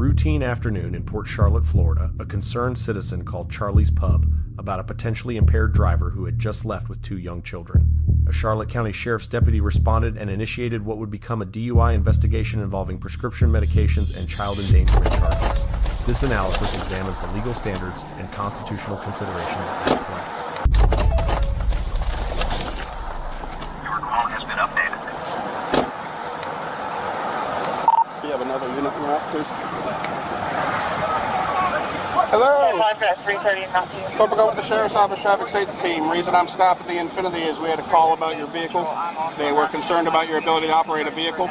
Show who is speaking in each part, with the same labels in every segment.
Speaker 1: routine afternoon in Port Charlotte, Florida, a concerned citizen called Charlie's Pub about a potentially impaired driver who had just left with 2 young children. A Charlotte County Sheriff's deputy responded and initiated what would become a DUI investigation involving prescription medications and child endangerment charges. This analysis examines the legal standards and constitutional considerations at play.
Speaker 2: Your call has been updated.
Speaker 3: Do you have another unit in route, please? Hello. Hope to go with the Sheriff's Office Traffic Safety Team. Reason I'm stopping the Infinity is we had a call about your vehicle. They were concerned about your ability to operate a vehicle.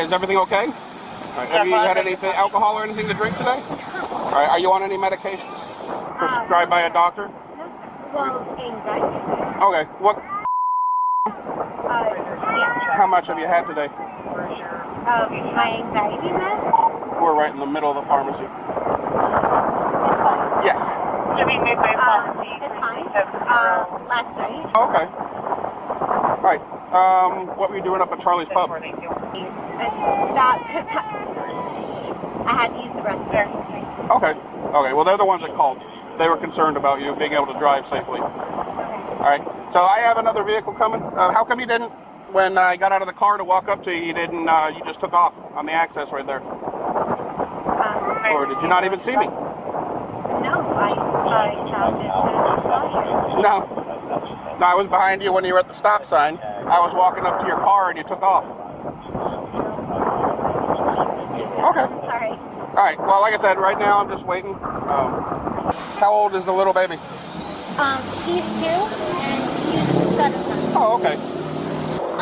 Speaker 3: Is everything okay? Right. Have you had anything, alcohol or anything to drink today? All right. Are you on any medications prescribed by a doctor?
Speaker 4: Well, anxiety.
Speaker 3: Okay. What?
Speaker 4: Yeah.
Speaker 3: How much have you had today?
Speaker 4: My anxiety meds?
Speaker 3: We're right in the middle of the pharmacy.
Speaker 4: It's fine.
Speaker 3: Yes.
Speaker 4: It's fine. Last night.
Speaker 3: Okay. All right. What were you doing up at Charlie's Pub?
Speaker 4: I stopped because I had to use the restroom.
Speaker 3: Okay. Okay. Well, they're the ones that called. They were concerned about you being able to drive safely. All right. So I have another vehicle coming. How come you didn't, when I got out of the car to walk up to you, you didn't, you just took off on the access right there? Or did you not even see me?
Speaker 4: No, I stopped as soon as I saw you.
Speaker 3: No. No, I was behind you when you were at the stop sign. I was walking up to your car and you took off. Okay.
Speaker 4: Sorry.
Speaker 3: All right. Well, like I said, right now I'm just waiting. How old is the little baby?
Speaker 4: She's 2 and he's 7.
Speaker 3: Oh, okay.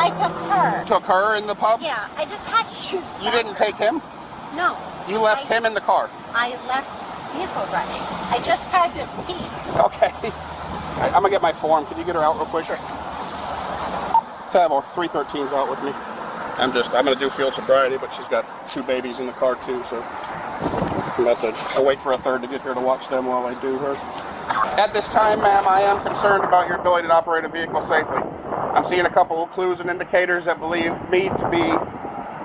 Speaker 4: I took her.
Speaker 3: Took her in the pub?
Speaker 4: Yeah, I just had shoes.
Speaker 3: You didn't take him?
Speaker 4: No.
Speaker 3: You left him in the car?
Speaker 4: I left vehicle running. I just had to pee.
Speaker 3: Okay. I'm going to get my form. Can you get her out real quick? Sure. Tab 313's out with me. I'm going to do field sobriety, but she's got 2 babies in the car too, so I'll wait for a third to get here to watch them while I do her. At this time, ma'am, I am concerned about your ability to operate a vehicle safely. I'm seeing a couple of clues and indicators that believe me to be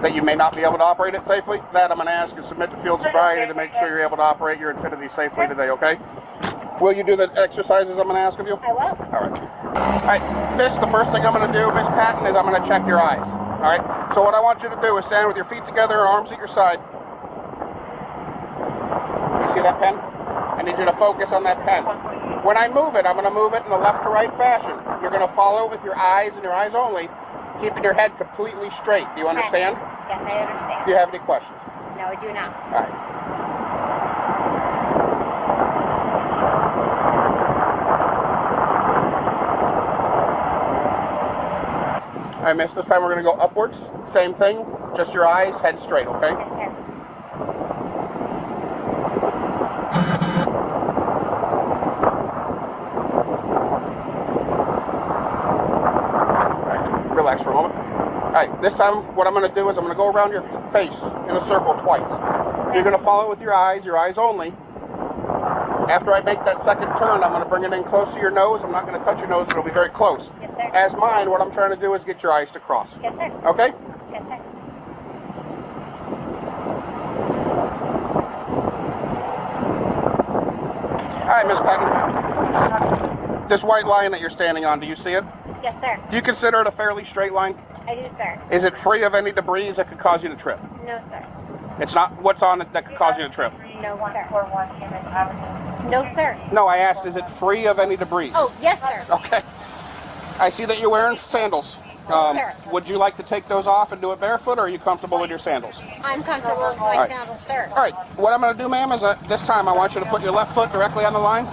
Speaker 3: that you may not be able to operate it safely. That I'm going to ask you to submit to field sobriety to make sure you're able to operate your Infinity safely today, okay? Will you do the exercises I'm going to ask of you?
Speaker 4: I will.
Speaker 3: All right. All right, Miss, the first thing I'm going to do, Miss Patton, is I'm going to check your eyes. All right? So what I want you to do is stand with your feet together, arms at your side. You see that pen? I need you to focus on that pen. When I move it, I'm going to move it in a left to right fashion. You're going to follow it with your eyes and your eyes only, keeping your head completely straight. Do you understand?
Speaker 4: Yes, I understand.
Speaker 3: Do you have any questions?
Speaker 4: No, I do not.
Speaker 3: All right. All right, miss, this time we're going to go upwards. Same thing, just your eyes, head straight, okay?
Speaker 4: Yes, sir.
Speaker 3: Relax for a moment. All right, this time what I'm going to do is I'm going to go around your face in a circle twice. You're going to follow it with your eyes only. After I make that second turn, I'm going to bring it in close to your nose. I'm not going to touch your nose. It'll be very close.
Speaker 4: Yes, sir.
Speaker 3: As mine, what I'm trying to do is get your eyes to cross.
Speaker 4: Yes, sir.
Speaker 3: Okay?
Speaker 4: Yes, sir.
Speaker 3: All right, Miss Patton. This white line that you're standing on, do you see it?
Speaker 4: Yes, sir.
Speaker 3: Do you consider it a fairly straight line?
Speaker 4: I do, sir.
Speaker 3: Is it free of any debris that could cause you to trip?
Speaker 4: No, sir.
Speaker 3: It's not. What's on it that could cause you to trip?
Speaker 4: No, sir. No, sir.
Speaker 3: No, I asked, is it free of any debris?
Speaker 4: Oh, yes, sir.
Speaker 3: Okay. I see that you're wearing sandals.
Speaker 4: Sir.
Speaker 3: Would you like to take those off and do it barefoot, or are you comfortable with your sandals?
Speaker 4: I'm comfortable with my
Speaker 3: right.
Speaker 4: sandals, sir.
Speaker 3: All right. What I'm going to do, ma'am, is this time I want you to put your left foot directly on the line.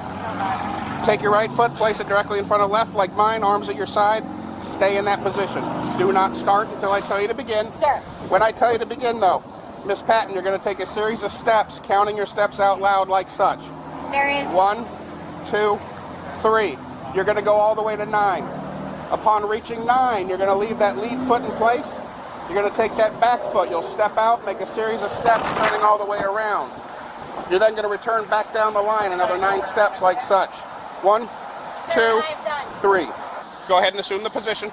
Speaker 3: Take your right foot, place it directly in front of left like mine, arms at your side. Stay in that position. Do not start until I tell you to begin.
Speaker 4: Sir.
Speaker 3: When I tell you to begin, though, Miss Patton, you're going to take a series of steps, counting your steps out loud like such.
Speaker 4: There is
Speaker 3: 1, 2, 3. You're going to go all the way to 9. Upon reaching 9, you're going to leave that lead foot in place. You're going to take that back foot. You'll step out, make a series of steps, turning all the way around. You're then going to return back down the line another 9 steps like such. 1, 2, 3. Go ahead and assume the position.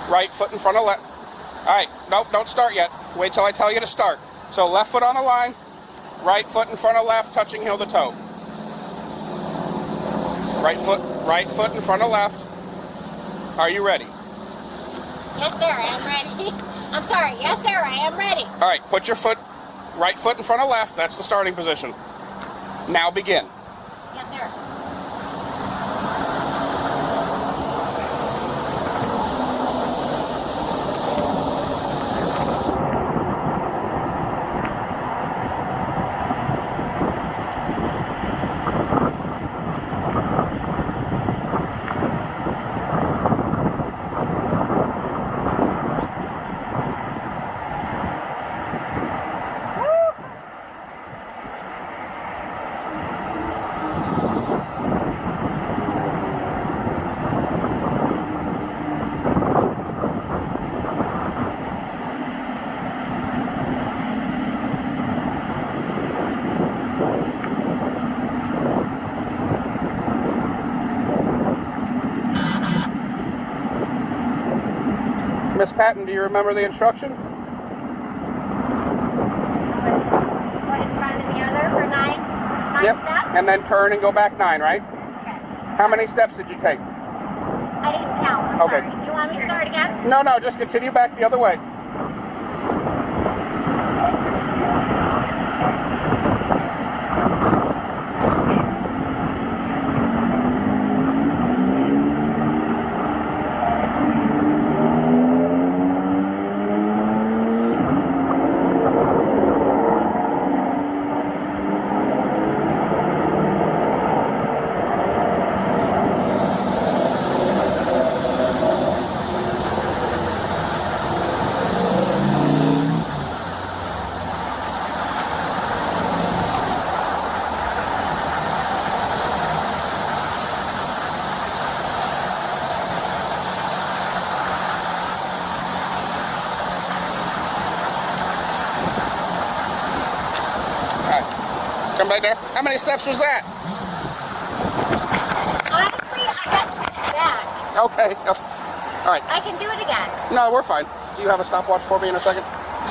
Speaker 3: Right foot in front of left. All right. Nope, don't start yet. Wait till I tell you to start. So left foot on the line, right foot in front of left, touching heel to toe. Right foot in front of left. Are you ready?
Speaker 4: Yes, sir, I am ready. I'm sorry. Yes, sir, I am ready.
Speaker 3: All right, put your right foot in front of left. That's the starting position. Now begin.
Speaker 4: Yes, sir.
Speaker 3: Miss Patton, do you remember the instructions?
Speaker 4: One in front of the other for nine
Speaker 3: Yep.
Speaker 4: steps?
Speaker 3: And then turn and go back 9, right?
Speaker 4: Okay.
Speaker 3: How many steps did you take?
Speaker 4: I didn't count. I'm
Speaker 3: Okay.
Speaker 4: sorry. Do you want me to start again?
Speaker 3: No, just continue back the other way. Come back there. How many steps was that?
Speaker 4: Honestly, I guess it's back.
Speaker 3: Okay. All right.
Speaker 4: I can do it again.
Speaker 3: No, we're fine. Do you have a stopwatch for me in a second?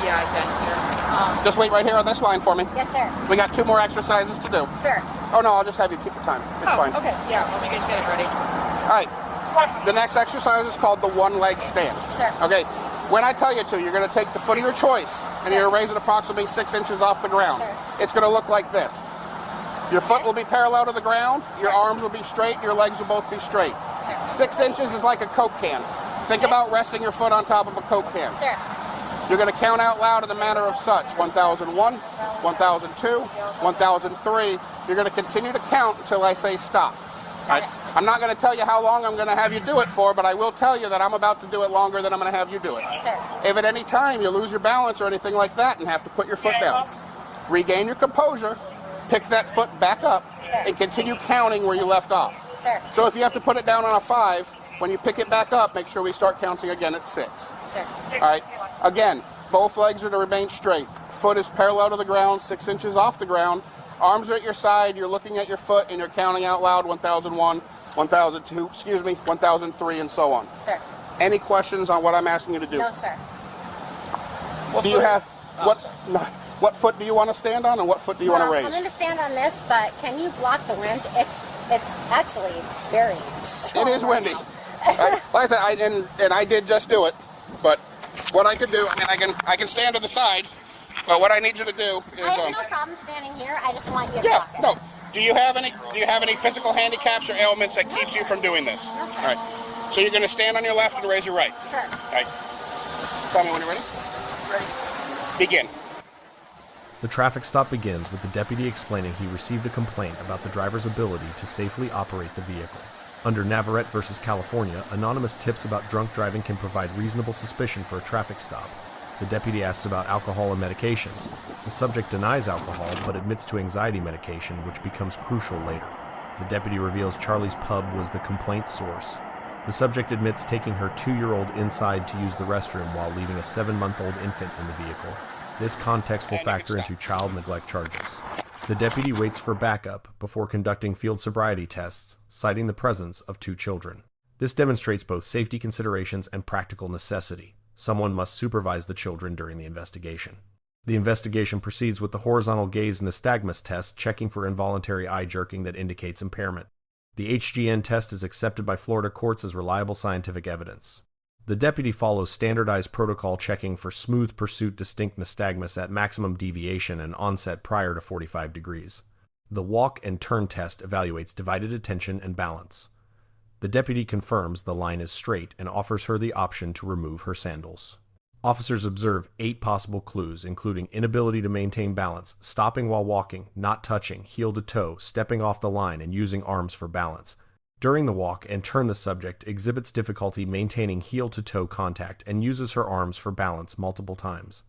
Speaker 5: Yeah, I can here.
Speaker 3: Just wait right here on this line for me.
Speaker 4: Yes, sir.
Speaker 3: We got 2 more exercises to do.
Speaker 4: Sir.
Speaker 3: Oh, no, I'll just have you keep the time. It's fine.
Speaker 5: Okay, yeah, let me get it ready.
Speaker 3: All right. The next exercise is called the one-leg stand.
Speaker 4: Sir.
Speaker 3: Okay. When I tell you to, you're going to take the foot of your choice and you're going to raise it approximately 6 inches off the ground.
Speaker 4: Sir.
Speaker 3: It's going to look like this. Your foot will be parallel to the ground, your arms will be straight, your legs will both be straight. 6 inches is like a Coke can. Think about resting your foot on top of a Coke can.
Speaker 4: Sir.
Speaker 3: You're going to count out loud in the manner of such. 1001, 1002, 1003. You're going to continue to count until I say stop. I'm not going to tell you how long I'm going to have you do it for, but I will tell you that I'm about to do it longer than I'm going to have you do it.
Speaker 4: Sir.
Speaker 3: If at any time you lose your balance or anything like that and have to put your foot down, regain your composure, pick that foot back up, and continue counting where you left off.
Speaker 4: Sir.
Speaker 3: So if you have to put it down on a 5, when you pick it back up, make sure we start counting again at 6.
Speaker 4: Sir.
Speaker 3: All right. Again, both legs are to remain straight. Foot is parallel to the ground, 6 inches off the ground. Arms are at your side. You're looking at your foot, and you're counting out loud 1001, 1002, 1003, and so on.
Speaker 4: Sir.
Speaker 3: Any questions on what I'm asking you to do?
Speaker 4: No, sir.
Speaker 3: Do you have what foot do you want to stand on, and what foot do you want to raise?
Speaker 4: I'm going to stand on this, but can you block the wind? It's actually very strong.
Speaker 3: It is windy.
Speaker 4: Right
Speaker 3: Like I said, I did just do it, but what I could do, I can stand to the side, but what I need you to do is.
Speaker 4: I have no problem standing here. I just want you to
Speaker 3: Yeah,
Speaker 4: block it.
Speaker 3: no. Do you have any physical handicaps or ailments that keeps you from doing this?
Speaker 4: No, sir.
Speaker 3: All right. So you're going to stand on your left and raise your right.
Speaker 4: Sir.
Speaker 3: All right. Tell me when you're ready.
Speaker 5: Ready.
Speaker 3: Begin.
Speaker 1: The traffic stop begins with the deputy explaining he received a complaint about the driver's ability to safely operate the vehicle. Under Navarrete versus California, anonymous tips about drunk driving can provide reasonable suspicion for a traffic stop. The deputy asks about alcohol and medications. The subject denies alcohol, but admits to anxiety medication, which becomes crucial later. The deputy reveals Charlie's pub was the complaint source. The subject admits taking her 2-year-old inside to use the restroom while leaving a 7-month-old infant in the vehicle. This context will factor into child neglect charges. The deputy waits for backup before conducting field sobriety tests, citing the presence of 2 children. This demonstrates both safety considerations and practical necessity. Someone must supervise the children during the investigation. The investigation proceeds with the horizontal gaze nystagmus test, checking for involuntary eye jerking that indicates impairment. The HGN test is accepted by Florida courts as reliable scientific evidence. The deputy follows standardized protocol checking for smooth pursuit distinct nystagmus at maximum deviation and onset prior to 45 degrees. The walk and turn test evaluates divided attention and balance. The deputy confirms the line is straight and offers her the option to remove her sandals. Officers observe 8 possible clues, including inability to maintain balance, stopping while walking, not touching, heel to toe, stepping off the line, and using arms for balance. During the walk and turn, the subject exhibits difficulty maintaining heel-to-toe contact and uses her arms for balance multiple times.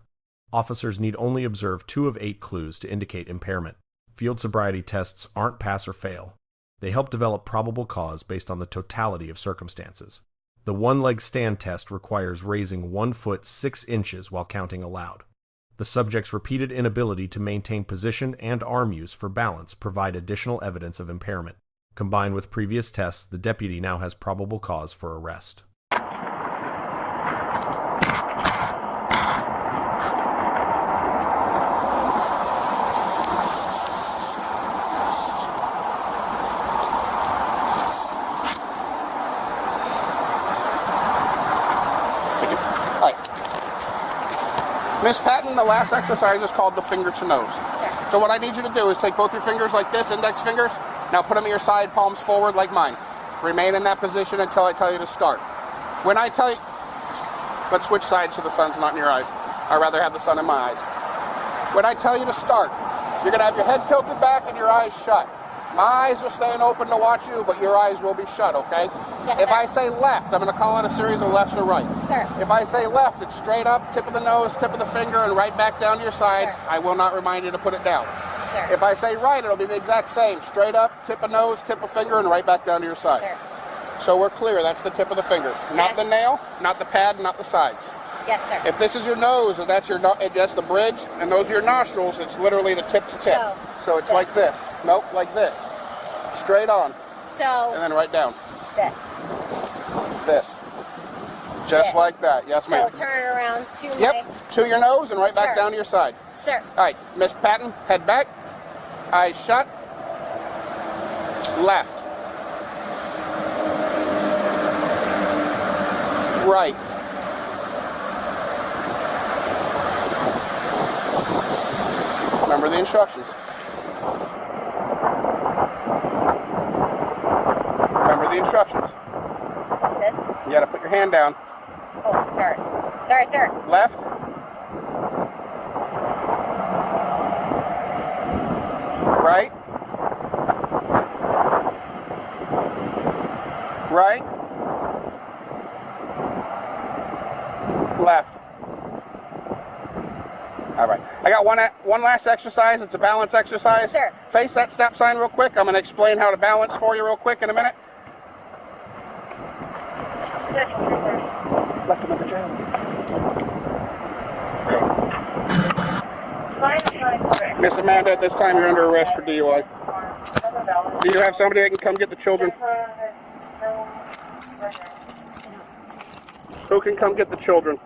Speaker 1: Officers need only observe 2 of 8 clues to indicate impairment. Field sobriety tests aren't pass or fail. They help develop probable cause based on the totality of circumstances. The one-leg stand test requires raising 1 foot 6 inches while counting aloud. The subject's repeated inability to maintain position and arm use for balance provide additional evidence of impairment. Combined with previous tests, the deputy now has probable cause for arrest.
Speaker 3: Miss Patton, the last exercise is called the finger to nose.
Speaker 4: Sure.
Speaker 3: So what I need you to do is take both your fingers like this, index fingers. Now put them at your side, palms forward like mine. Remain in that position until I tell you to start. When I tell you, let's switch sides so the sun's not in your eyes. I'd rather have the sun in my eyes. When I tell you to start, you're gonna have your head tilted back and your eyes shut. My eyes are staying open to watch you, but your eyes will be shut, okay?
Speaker 4: Yes,
Speaker 3: if
Speaker 4: sir.
Speaker 3: I say left, I'm gonna call out a series of lefts or rights.
Speaker 4: Sir.
Speaker 3: If I say left, it's straight up, tip of the nose, tip of the finger, and right back down to your side.
Speaker 4: Sir.
Speaker 3: I will not remind you to put it down.
Speaker 4: Sir.
Speaker 3: If I say right, it'll be the exact same. Straight up, tip of nose, tip of finger, and right back down to your side.
Speaker 4: Sir.
Speaker 3: So we're clear, that's the tip of the finger. Not
Speaker 4: Yes.
Speaker 3: the nail, not the pad, not the sides.
Speaker 4: Yes, sir.
Speaker 3: If this is your nose, and that's the bridge, and those are your nostrils, it's literally the tip to tip. So it's like this. Nope, like this. Straight on, and
Speaker 4: So
Speaker 3: then right down.
Speaker 4: this.
Speaker 3: This. Just
Speaker 4: This.
Speaker 3: like that. Yes, ma'am.
Speaker 4: So turn it around to
Speaker 3: Yep,
Speaker 4: my
Speaker 3: to your nose and right back
Speaker 4: Sir.
Speaker 3: down to your side.
Speaker 4: sir.
Speaker 3: All right, Miss Patton, head back, eyes shut, left, right, remember the instructions. Remember the instructions.
Speaker 4: This.
Speaker 3: You gotta put your hand down.
Speaker 4: Oh, sir. Sorry, sir.
Speaker 3: Left, right, right, left. All right. I got one last exercise. It's a balance exercise.
Speaker 4: Sir.
Speaker 3: Face that stop sign real quick. I'm going to explain how to balance for you real quick in a minute. Left him in the jail. Miss Amanda, at this time you're under arrest for DUI. Do you have somebody that can come get the children? Who can come get the children?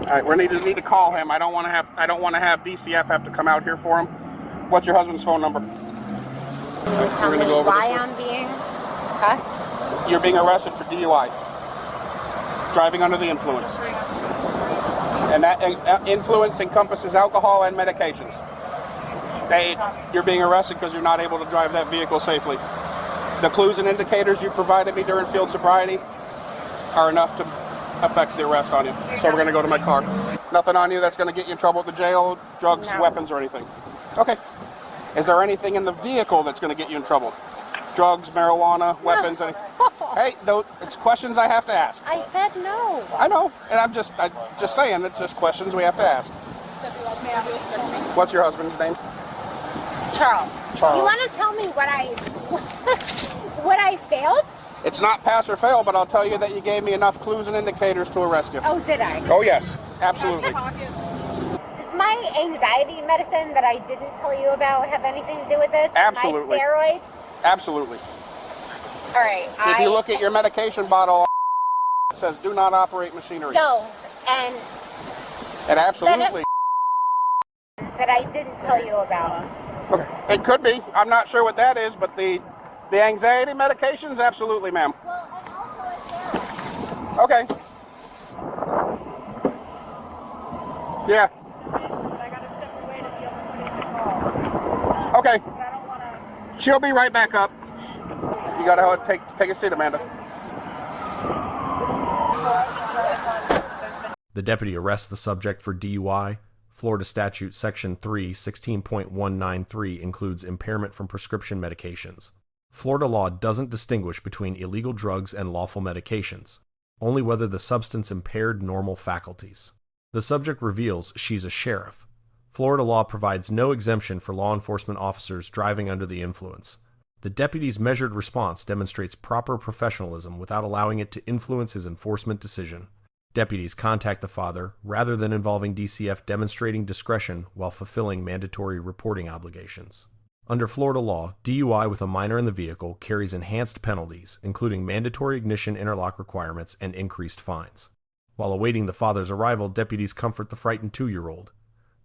Speaker 3: All right, we need to call him. I don't want to have DCF have to come out here for him. What's your husband's phone number?
Speaker 4: Can you tell me
Speaker 3: gonna go over
Speaker 4: why
Speaker 3: this one.
Speaker 4: I'm being cuffed?
Speaker 3: You're being arrested for DUI. Driving under the influence. And that influence encompasses alcohol and medications. You're being arrested because you're not able to drive that vehicle safely. The clues and indicators you provided me during field sobriety are enough to affect the arrest on you. So we're going to go to my car. Nothing on you that's going to get you in trouble at the jail, drugs,
Speaker 4: No.
Speaker 3: weapons, or anything. Okay. Is there anything in the vehicle that's going to get you in trouble? Drugs, marijuana, weapons, anything? Hey, it's questions I have to ask.
Speaker 4: I said no.
Speaker 3: I know, and I'm just saying, it's just questions we have to ask. What's your husband's name?
Speaker 4: Charles.
Speaker 3: Charles.
Speaker 4: You want to tell me what I what I failed?
Speaker 3: It's not pass or fail, but I'll tell you that you gave me enough clues and indicators to arrest you.
Speaker 4: Oh, did I?
Speaker 3: Oh, yes, absolutely.
Speaker 4: Does my anxiety medicine that I didn't tell you about have anything to do with this?
Speaker 3: Absolutely.
Speaker 4: My steroids?
Speaker 3: Absolutely.
Speaker 4: All right.
Speaker 3: If you look at your medication bottle, says do not operate machinery.
Speaker 4: No, and
Speaker 3: It absolutely.
Speaker 4: that I didn't tell you about.
Speaker 3: Okay. It could be. I'm not sure what that is, but the anxiety medications, absolutely, ma'am.
Speaker 4: Well, and also a
Speaker 3: Okay. Yeah.
Speaker 5: I gotta step away to be able to put in the call.
Speaker 3: Okay.
Speaker 5: I don't wanna.
Speaker 3: She'll be right back up. You gotta take a seat, Amanda.
Speaker 1: The deputy arrests the subject for DUI. Florida Statute Section 3, 16.193 includes impairment from prescription medications. Florida law doesn't distinguish between illegal drugs and lawful medications, only whether the substance impaired normal faculties. The subject reveals she's a sheriff. Florida law provides no exemption for law enforcement officers driving under the influence. The deputy's measured response demonstrates proper professionalism without allowing it to influence his enforcement decision. Deputies contact the father rather than involving DCF demonstrating discretion while fulfilling mandatory reporting obligations. Under Florida law, DUI with a minor in the vehicle carries enhanced penalties, including mandatory ignition interlock requirements and increased fines. While awaiting the father's arrival, deputies comfort the frightened 2-year-old.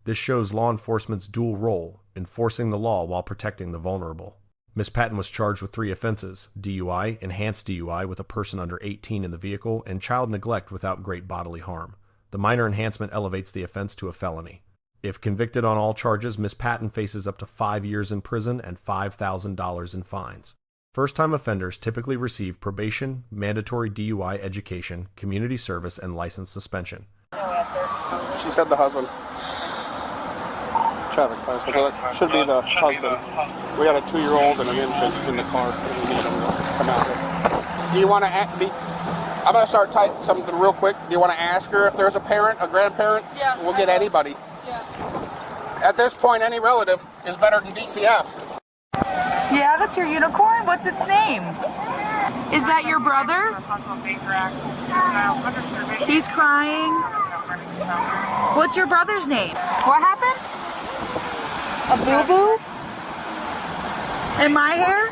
Speaker 1: This shows law enforcement's dual role, enforcing the law while protecting the vulnerable. Ms. Patton was charged with 3 offenses: DUI, enhanced DUI with a person under 18 in the vehicle, and child neglect without great bodily harm. The minor enhancement elevates the offense to a felony. If convicted on all charges, Ms. Patton faces up to 5 years in prison and $5,000 in fines. First-time offenders typically receive probation, mandatory DUI education, community service, and license suspension.
Speaker 3: She said the husband. Traffic fines. So that should be the husband. We had a 2-year-old and an infant in the car. We need them to come out. Do you want to I'm going to start typing something real quick. Do you want to ask her if there's a parent, a grandparent?
Speaker 5: Yeah.
Speaker 3: We'll get anybody.
Speaker 5: Yeah.
Speaker 3: At this point, any relative is better than DCF.
Speaker 5: Yeah, that's your unicorn? What's its name? Is that your brother? He's crying. What's your brother's name? What happened? A boo-boo? In my hair?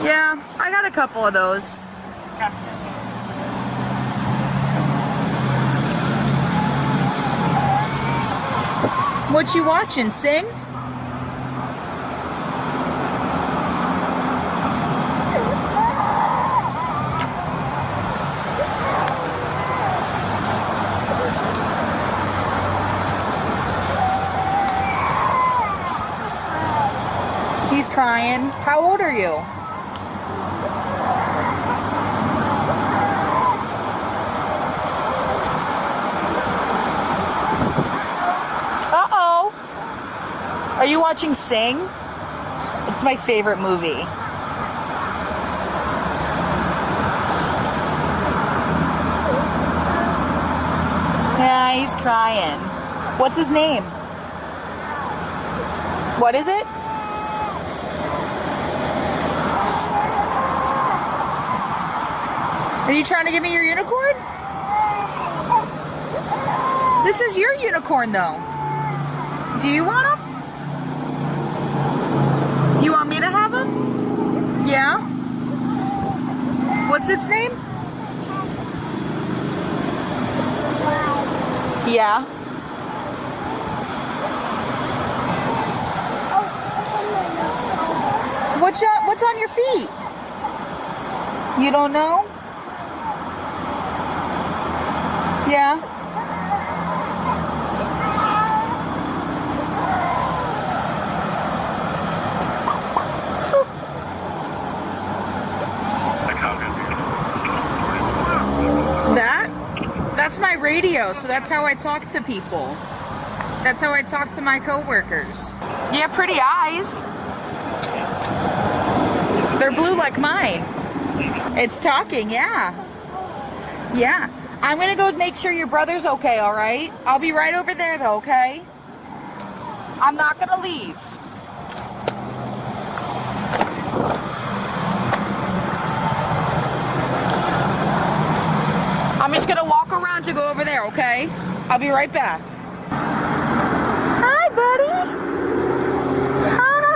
Speaker 5: Yeah, I got a couple of those. What you watching, Sing? He's crying. How old are you? Uh-oh. Are you watching Sing? It's my favorite movie. Yeah, he's crying. What's his name? What is it? Are you trying to give me your unicorn? This is your unicorn, though. Do you want him? You want me to have him? Yeah? What's its name? Yeah. What's on your feet? You don't know? Yeah. That's my radio, so that's how I talk to people. That's how I talk to my coworkers. Yeah, pretty eyes. They're blue like mine. It's talking, yeah. Yeah. I'm gonna go make sure your brother's okay, alright? I'll be right over there though, okay? I'm not gonna leave. I'm just gonna walk around to go over there, okay? I'll be right back. Hi, buddy. Hi.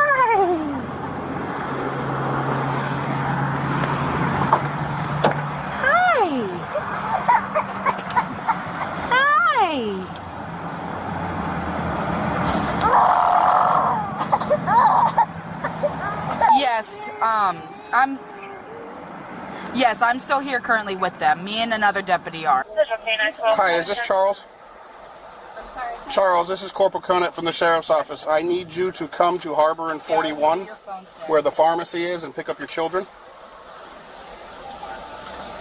Speaker 5: Hi. Yes, I'm still here currently with them. Me and another deputy are.
Speaker 3: Hi, is this Charles? Charles, this is Corporal Conant from the Sheriff's Office. I need you to come to Harbor and 41, where the pharmacy is, and pick up your children.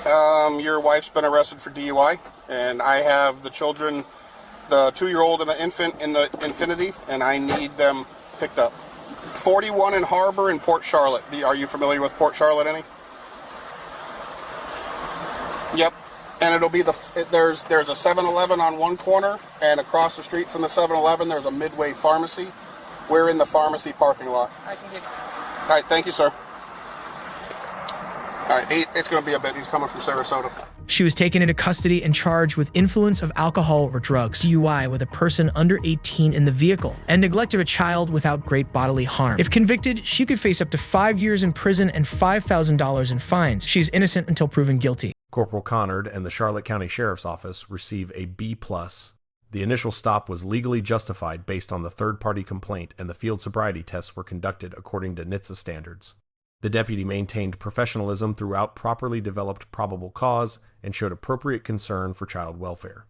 Speaker 3: Your wife's been arrested for DUI, and I have the children, the 2-year-old and the infant in the Infinity, and I need them picked up. 41 in Harbor in Port Charlotte. Are you familiar with Port Charlotte any? Yep. And it'll be there's a 7-Eleven on one corner, and across the street from the 7-Eleven there's a Midway pharmacy. We're in the pharmacy parking lot.
Speaker 5: I can give.
Speaker 3: All right, thank you, sir. All right, it's going to be a bit. He's coming from Sarasota.
Speaker 6: She was taken into custody and charged with influence of alcohol or drugs, DUI with a person under 18 in the vehicle, and neglect of a child without great bodily harm. If convicted, she could face up to 5 years in prison and $5,000 in fines. She's innocent until proven guilty.
Speaker 1: Corporal Connard and the Charlotte County Sheriff's Office receive a B+. The initial stop was legally justified based on the third-party complaint, and the field sobriety tests were conducted according to NHTSA standards. The deputy maintained professionalism throughout, properly developed probable cause, and showed appropriate concern for child welfare.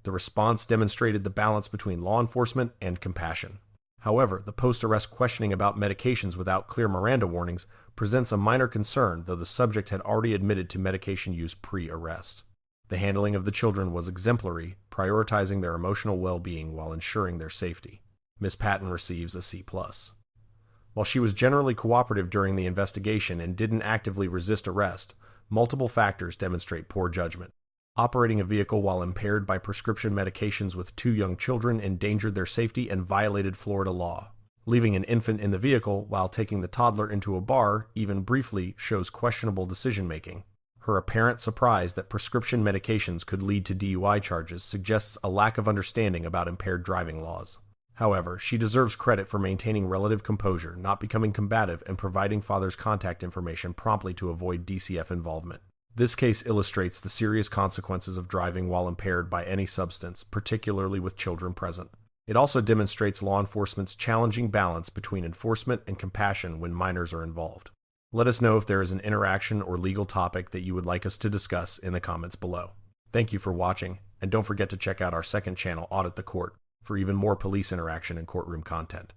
Speaker 1: The response demonstrated the balance between law enforcement and compassion. However, the post-arrest questioning about medications without clear Miranda warnings presents a minor concern, though the subject had already admitted to medication use pre-arrest. The handling of the children was exemplary, prioritizing their emotional well-being while ensuring their safety. Ms. Patton receives a C+. While she was generally cooperative during the investigation and didn't actively resist arrest, multiple factors demonstrate poor judgment. Operating a vehicle while impaired by prescription medications with 2 young children endangered their safety and violated Florida law. Leaving an infant in the vehicle while taking the toddler into a bar, even briefly, shows questionable decision-making. Her apparent surprise that prescription medications could lead to DUI charges suggests a lack of understanding about impaired driving laws. However, she deserves credit for maintaining relative composure, not becoming combative, and providing father's contact information promptly to avoid DCF involvement. This case illustrates the serious consequences of driving while impaired by any substance, particularly with children present. It also demonstrates law enforcement's challenging balance between enforcement and compassion when minors are involved. Let us know if there is an interaction or legal topic that you would like us to discuss in the comments below. Thank you for watching, and don't forget to check out our second channel, Audit the Court, for even more police interaction and courtroom content.